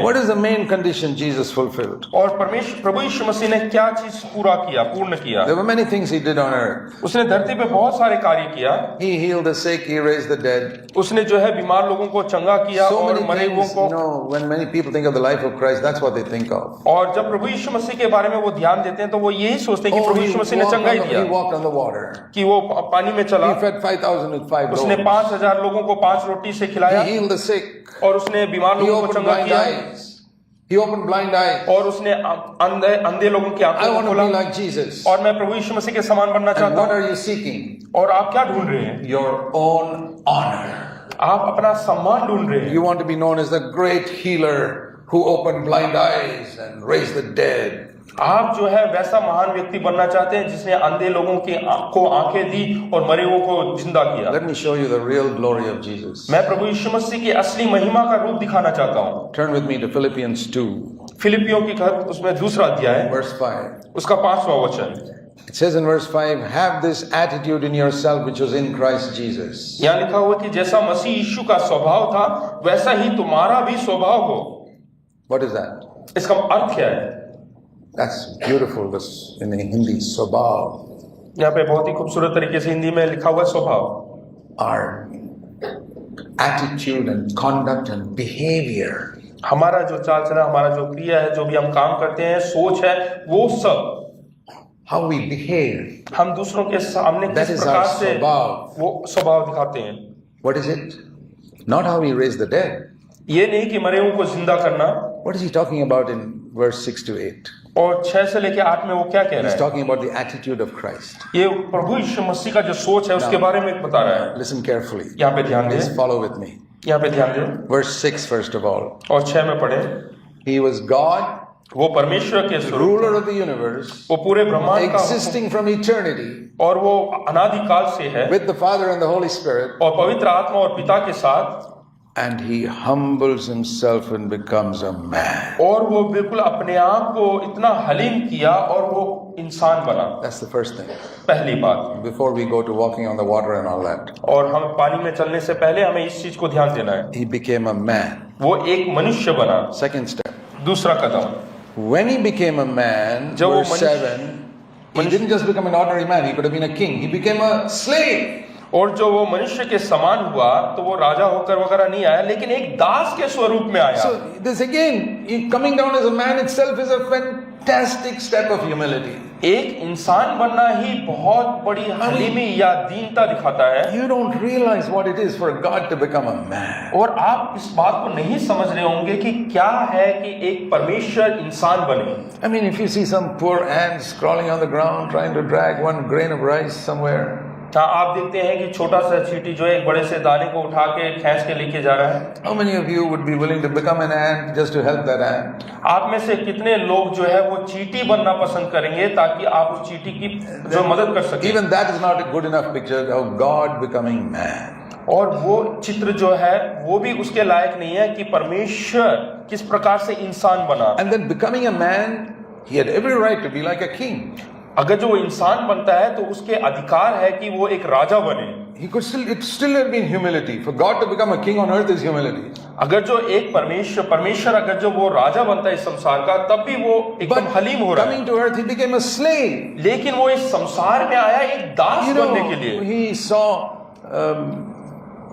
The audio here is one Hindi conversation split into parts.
हैं। What is the main condition Jesus fulfilled? और प्रभु यीशु मसीह ने क्या चीज पूर्ण किया? There were many things he did on earth. उसने धरती पे बहुत सारे कार्य किया। He healed the sick, he raised the dead. उसने जो है बीमार लोगों को चंगा किया So और many मरे हुओं things, को। when many people think of the life of Christ, that's what they think of. और जब प्रभु यीशु मसीह के बारे में वो ध्यान देते हैं तो वो यही सोचते हैं कि प्रभु यीशु मसीह ने चंगा ही he दिया, walked on the water. कि वो पानी में चला, He fed 5,000 with 5 उसने loaves. 5,000 लोगों को 5 रोटी से खिलाया, He healed the sick. और उसने बीमार He लोगों को opened चंगा blind किया, eyes. He opened blind eyes. और उसने अंधे लोगों की I आंखों को want to खोला। be like Jesus. और मैं प्रभु यीशु मसीह के समान बनना And चाहता what हूँ। are you seeking? और आप क्या ढूंढ रहे हैं? Your own honor. आप अपना सम्मान ढूंढ रहे हैं। You want to be known as the great healer who opened blind eyes and raised the dead. आप जो है वैसा महान व्यक्ति बनना चाहते हैं जिसने अंधे लोगों को आंखें दी और मरे हुओं को जिंदा किया। Let me show you the real glory of Jesus. मैं प्रभु यीशु मसीह की असली महिमा का रूप दिखाना चाहता हूँ। Turn with me to Philippians 2, फिलिपियों की उसमें दूसरा अध्याय है, verse 5. उसका 5वां वचन। It says in verse 5, have this attitude in yourself which was in Christ Jesus. यहाँ लिखा हुआ कि जैसा मसीह यीशु का स्वभाव था वैसा ही तुम्हारा भी स्वभाव हो। What is that? इसका अर्थ क्या है? That's beautiful, this in Hindi, स्वभाव. यहाँ पे बहुत ही खूबसूरत तरीके से हिंदी में लिखा हुआ है स्वभाव। Our attitude and conduct and behavior. हमारा जो चाल चलन, हमारा जो क्रिया है, जो भी हम काम करते हैं, सोच है, वो सब How we behave. हम दूसरों के सामने That किस is प्रकार our से स्वभाव. वो स्वभाव दिखाते हैं। What is it? Not how we raise the dead. ये नहीं कि मरे हुओं को जिंदा करना। What is he talking about in verse 6 to 8? और 6 से लेकर 8 में वो क्या कह रहा He's है? talking about the attitude of Christ. ये प्रभु यीशु मसीह का जो सोच है उसके बारे में बता रहा है। Listen carefully. यहाँ पे ध्यान Please दें, follow with me. यहाँ पे ध्यान दें। Verse 6 first of all. और 6 में पढ़े, He was God, वो परमेश्वर के स्वरूप, ruler of the universe, वो पूरे ब्रह्मांड का existing from eternity, और वो अनादिकाल से है, with the Father and the Holy Spirit, और पवित्र आत्मा और पिता के साथ, and he humbles himself and becomes a man. और वो बिल्कुल अपने आप को इतना हलीम किया और वो इंसान बना। That's the first thing. पहली बात। Before we go to walking on the water and all that, और हम पानी में चलने से पहले हमें इस चीज को ध्यान देना है, he became a man. वो एक मनुष्य बना। Second step. दूसरा कदम, When he became a man, जब वो verse 7, he didn't just become an ordinary man, he could have been a king. He became a slave. और जो वो मनुष्य के समान हुआ तो वो राजा होकर वगैरह नहीं आया, लेकिन एक दास के स्वरूप में आया। So this again, coming down as a man itself is a fantastic step of humility. एक इंसान बनना ही बहुत बड़ी हलीमी या दीनता दिखाता है। You don't realize what it is for God to become a man. और आप इस बात को नहीं समझ रहे होंगे कि क्या है कि एक परमेश्वर इंसान बने। I mean, if you see some poor ants crawling on the ground trying to drag one grain of rice somewhere, हाँ, आप देखते हैं कि छोटा सा चींटी जो है एक बड़े से दाने को उठा के खींच के लेके जा रहा है। how many of you would be willing to become an ant just to help that ant? आप में से कितने लोग जो है वो चींटी बनना पसंद करेंगे ताकि आप उस चींटी की जो मदद कर सकें? Even that is not a good enough picture of God becoming man. और वो चित्र जो है वो भी उसके लायक नहीं है कि परमेश्वर किस प्रकार से इंसान बना। And then becoming a man, he had every right to be like a king. अगर जो वो इंसान बनता है तो उसके अधिकार है कि वो एक राजा बने। He could still have been humility. For God to become a king on earth is humility. अगर जो एक परमेश्वर अगर जो वो राजा बनता है इस संसार का, तब भी वो एकदम हलीम हो रहा है। Coming to earth, he became a slave. लेकिन वो इस संसार में आया एक दास बनने के लिए। He saw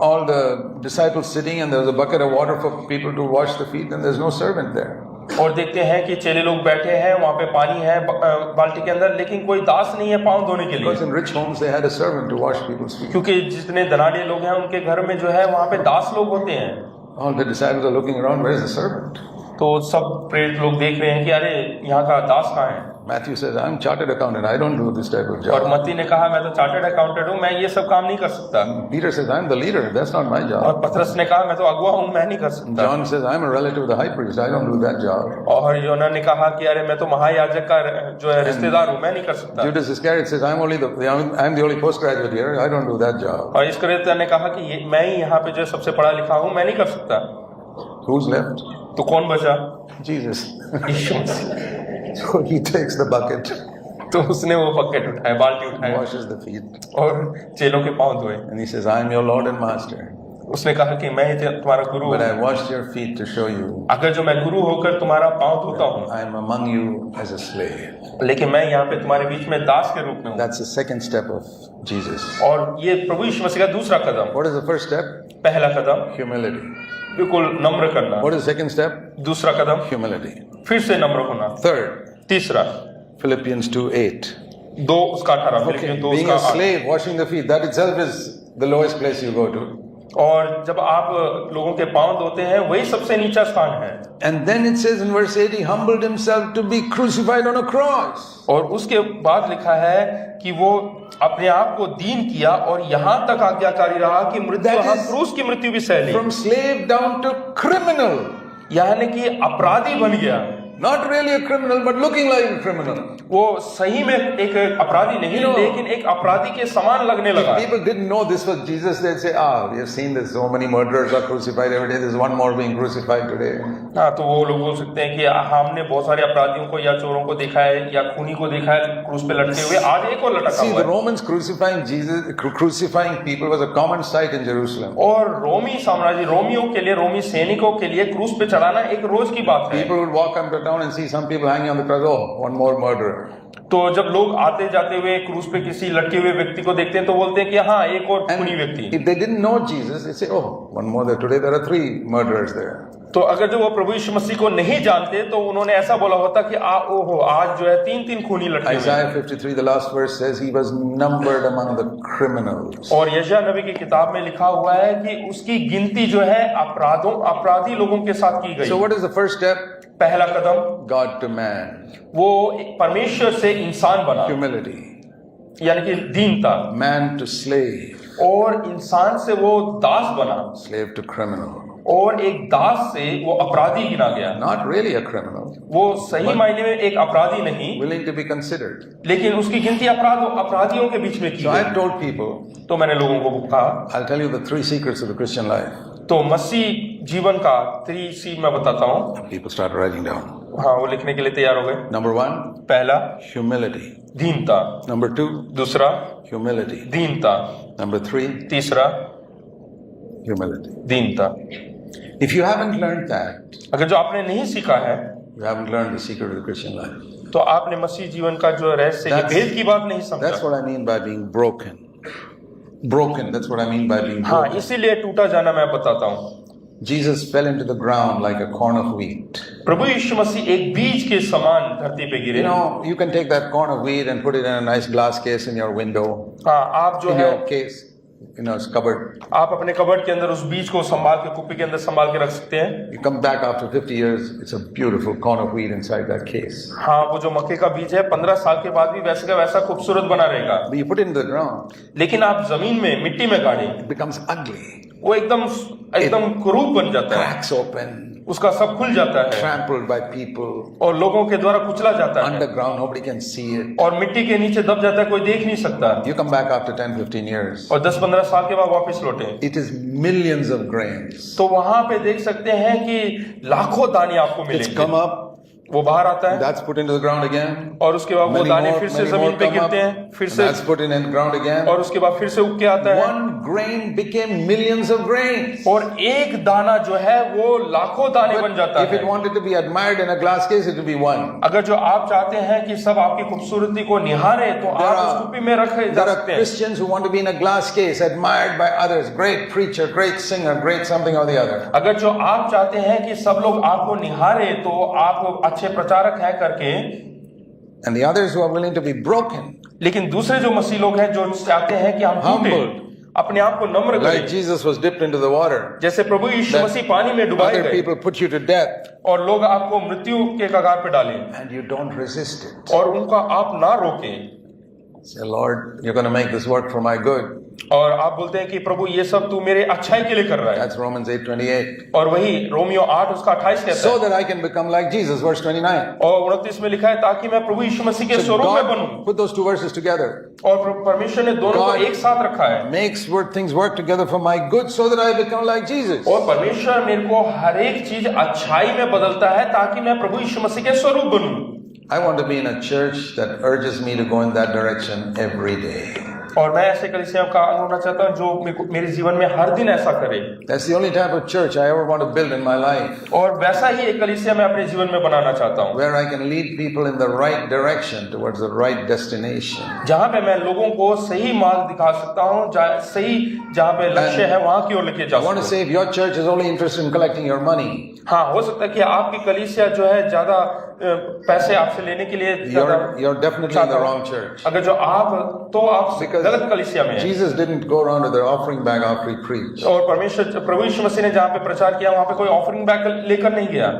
all the disciples sitting and there was a bucket of water for people to wash the feet and there's no servant there. और देखते हैं कि चेले लोग बैठे हैं, वहां पे पानी है बाल्टी के अंदर, लेकिन कोई दास नहीं है पांव धोने के लिए। Because in rich homes they had a servant to wash people's feet. क्योंकि जितने धनाढ्य लोग हैं उनके घर में जो है वहां पे दास लोग होते हैं। All the disciples are looking around, where is the servant? तो सब प्रेरित लोग देख रहे हैं कि अरे यहाँ का दास कहाँ है। Matthew says, I'm chartered accountant, I don't do this type of और job. मत्ती ने कहा मैं तो चार्टर्ड अकाउंटेंट हूँ, मैं ये सब काम नहीं कर सकता। Peter says, I'm the leader, that's not my job. और पतरस ने कहा मैं तो अगुआ हूँ, मैं नहीं कर सकता। John says, I'm a relative of the high priest, I don't do that job. और योना ने कहा कि अरे मैं तो महायाजक का जो है रिश्तेदार हूँ, मैं नहीं कर सकता। Judas Iscariot says, I'm the only postgraduate here, I don't do that job. और इस्करियोत ने कहा कि मैं ही यहाँ पे जो सबसे पढ़ा लिखा हूँ, मैं नहीं कर सकता। Who's left? तो कौन बचा? Jesus. Yeshu Masih. So he takes the bucket, तो उसने वो बकेट उठाया, बाल्टी उठाया washes the feet, और चेलों के पांव धोए। and he says, I'm your Lord and Master. उसने कहा कि मैं ही तुम्हारा गुरु but हूँ, I washed your feet to show you अगर जो मैं गुरु होकर तुम्हारा पांव धोता हूँ, I am among you as a slave. लेकिन मैं यहाँ पे तुम्हारे बीच में दास के रूप में हूँ। That's the second step of Jesus. और ये प्रभु यीशु मसीह का दूसरा कदम। What is the first step? पहला कदम Humility. बिल्कुल नम्र करना। What is the second step? दूसरा कदम Humility. फिर से नम्र होना। Third, तीसरा Philippians 2:8. 2:18 Okay, Philippian being a 2:8। slave, washing the feet, that itself is the lowest place you go to. और जब आप लोगों के पांव धोते हैं वही सबसे नीचा स्थान है। And then it says in verse 8, he humbled himself to be crucified on a cross. और उसके बाद लिखा है कि वो अपने आप को दीन किया और यहाँ तक आज्ञाकारी रहा कि मृत्यु, That is क्रूस की मृत्यु भी सह ली। From slave down to criminal. यानी कि अपराधी बन गया। Not really a criminal, but looking like a criminal. वो सही में एक अपराधी नहीं, लेकिन एक अपराधी के समान लगने लगा। If people didn't know this was Jesus, they'd say, we have seen this, so many murderers are crucified every day, there's one more being crucified today. हाँ, तो वो लोग बोल सकते हैं कि हमने बहुत सारे अपराधियों को या चोरों को देखा है या खूनी को देखा है क्रूस पे लटके हुए, आज एक और लटका See, हुआ the है। Romans crucifying people was a common sight in Jerusalem. और रोमी साम्राज्य, रोमियों के लिए, रोमी सैनिकों के लिए क्रूस पे चढ़ाना एक रोज की बात है। People would walk up to town and see some people hanging on the cross, oh, one more murderer. तो जब लोग आते जाते हुए क्रूस पे किसी लटके हुए व्यक्ति को देखते हैं तो बोलते हैं कि हाँ, एक और खूनी व्यक्ति। If they didn't know Jesus, they say, oh, one more there. Today there are 3 murderers there. तो अगर जो वो प्रभु यीशु मसीह को नहीं जानते तो उन्होंने ऐसा बोला होता कि ओहो, आज जो है 3 खूनी लटके हुए। Isaiah 53, the last verse says, he was numbered among the criminals. और यशायाह नबी की किताब में लिखा हुआ है कि उसकी गिनती जो है अपराधी लोगों के साथ की गई। So what is the first step? पहला कदम God to man. वो परमेश्वर से इंसान बना, Humility. यानी कि दीनता। Man to slave. और इंसान से वो दास बना, Slave to criminal. और एक दास से वो अपराधी गिना गया। Not really a criminal. वो सही मायने में एक अपराधी नहीं, Willing to be considered. लेकिन उसकी गिनती अपराधियों के बीच में की So गई। I've told people, तो मैंने लोगों को कहा, I'll tell you the 3 secrets of the Christian life. तो मसीह जीवन का 3 C मैं बताता हूँ। People start writing down. हाँ, वो लिखने के लिए तैयार हो गए। Number 1, पहला humility. दीनता, Number 2, दूसरा humility. दीनता, Number 3, तीसरा humility. दीनता। If you haven't learned that, अगर जो आपने नहीं सीखा है you haven't learned the secret of the Christian life. तो आपने मसीह जीवन का जो रहस्य है, भेद की बात नहीं That's समझा। what I mean by being broken. Broken, that's what I mean by being हाँ, broken. इसीलिए टूटा जाना मैं बताता हूँ। Jesus fell into the ground like a corn of wheat. प्रभु यीशु मसीह एक बीज के समान धरती पे गिरे। You know, you can take that corn of wheat and put it in a nice glass case in your window, हाँ, आप जो in है your case, in a cupboard. आप अपने कबर्ड के अंदर उस बीज को संभाल के, कुप्पी के अंदर संभाल के रख सकते हैं। You come back after 50 years, it's a beautiful corn of wheat inside that case. हाँ, वो जो मक्के का बीज है 15 साल के बाद भी वैसे का वैसा खूबसूरत बना रहेगा। But you put it in the ground, लेकिन आप जमीन में, मिट्टी में गाड़ें, it becomes ugly. वो एकदम कुरूप बन जाता है, Cracks open, उसका सब खुल जाता है trampled by people. और लोगों के द्वारा कुचला जाता है Underground, nobody can see it. और मिट्टी के नीचे दब जाता है, कोई देख नहीं सकता। You come back after 10-15 years. और 10-15 साल के बाद वापस लौटे It is millions of grains. तो वहां पे देख सकते हैं कि लाखों दाने आपको It's मिलेंगे। come up, वो बाहर आता है that's put into the ground again. और उसके बाद वो Many दाने more, फिर से many जमीन more पे come up. गिरते हैं, फिर से, That's put in the ground again. और उसके बाद फिर से उग के आता है। One grain became millions of grains. और एक दाना जो है वो लाखों दाने बन जाता If it है। wanted to be admired in a glass case, it would be one. अगर जो आप चाहते हैं कि सब आपकी खूबसूरती को निहारे तो There आप are- उस कुप्पी में रखे जा There are सकते हैं। Christians who want to be in a glass case, admired by others. Great preacher, great singer, great something or the other. अगर जो आप चाहते हैं कि सब लोग आपको निहारे तो आप अच्छे प्रचारक हैं करके, And the others who are willing to be broken, लेकिन दूसरे जो मसीह लोग हैं जो चाहते हैं कि हम टूटे, Humbled. अपने आप को नम्र like करें, Jesus was dipped into the water. जैसे प्रभु यीशु That मसीह पानी में डुबाए Other गए people put you to death, और लोग आपको मृत्यु के कगार पे डालें and you don't resist it. और उनका आप ना रोकें, Say, Lord, you're going to make this work for my good. और आप बोलते हैं कि प्रभु ये सब तू मेरे अच्छाई के लिए कर रहा है, That's Romans 8:28. और वही रोमियो 8 उसका 28 कहता So है, that I can become like Jesus, verse 29. और 29 में लिखा है ताकि मैं प्रभु यीशु मसीह के So स्वरूप में God, बनूं। put those two verses together. और परमेश्वर ने दोनों को God एक साथ रखा है, Makes things work together for my good so that I become like Jesus. और परमेश्वर मेरे को हर एक चीज अच्छाई में बदलता है ताकि मैं प्रभु यीशु मसीह के स्वरूप बनूं। I want to be in a church that urges me to go in that direction every day. और मैं ऐसे कलीसिया का अंग होना चाहता हूँ जो मेरे जीवन में हर दिन ऐसा करे। That's the only type of church I ever want to build in my life, और वैसा ही एक कलीसिया मैं अपने जीवन में बनाना चाहता हूँ, where I can lead people in the right direction towards the right destination. जहाँ पे मैं लोगों को सही मार्ग दिखा सकता हूँ, सही जहाँ पे लक्ष्य है वहाँ की ओर लेके जा I want to सकता say if your church is only interested in collecting your money, हूँ। हाँ, हो सकता है कि आपकी कलीसिया जो है ज्यादा पैसे आपसे लेने के लिए you're definitely in the wrong church. अगर जो तो आप Because गलत कलीसिया में हैं। Jesus didn't go around with their offering bag after he preached. और प्रभु यीशु मसीह ने जहाँ पे प्रचार किया वहाँ पे कोई ऑफरिंग बैग लेकर नहीं गया।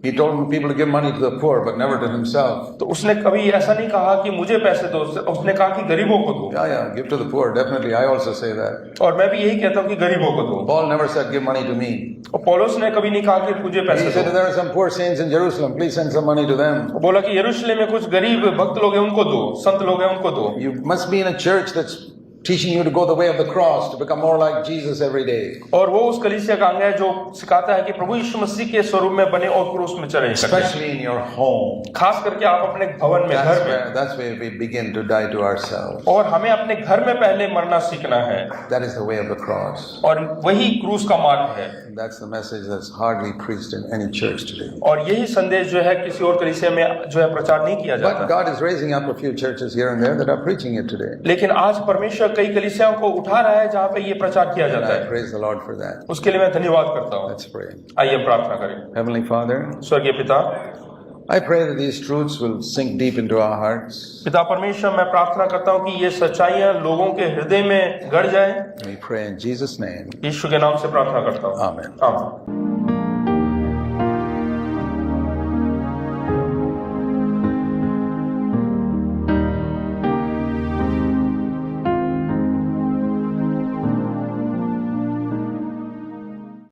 He told people to give money to the poor, but never to himself. तो उसने कभी ऐसा नहीं कहा कि मुझे पैसे दो, उसने कहा कि गरीबों को दो। Yeah, give to the poor. Definitely, I also say that. और मैं भी यही कहता हूँ कि गरीबों को दो। Paul never said give money to me. और पौलुस ने कभी नहीं कहा कि मुझे पैसे He said दो। there are some poor saints in Jerusalem. Please send some money to them. वो बोला कि यरूशलेम में कुछ गरीब भक्त लोग हैं, उनको दो, संत लोग हैं, उनको दो। You must be in a church that's teaching you to go the way of the cross, to become more like Jesus every day. और वो उस कलीसिया का अंग है जो सिखाता है कि प्रभु यीशु मसीह के स्वरूप में बने और क्रूस में चढ़े। Especially in your home. खास करके आप अपने भवन में, घर में। That's where we begin to die to ourselves. और हमें अपने घर में पहले मरना सीखना है। That is the way of the cross. और वही क्रूस का मार्ग है। That's the message that's hardly preached in any church today. और यही संदेश जो है किसी और कलीसिया में जो है प्रचार नहीं किया But जाता। God is raising up a few churches here and there that are preaching it today. लेकिन आज परमेश्वर कई कलीसियाओं को उठा रहा है जहाँ पे ये प्रचार किया And जाता I है। praise the Lord for that. उसके लिए मैं धन्यवाद करता हूँ। Let's pray. आइए प्रार्थना करें। Heavenly Father, स्वर्गीय पिता, I pray that these truths will sink deep into our hearts. पिता परमेश्वर, मैं प्रार्थना करता हूँ कि ये सच्चाइयाँ लोगों के हृदय में गड़ जाएं। We pray in Jesus' name. यीशु के नाम से प्रार्थना करता हूँ। Amen. आमीन।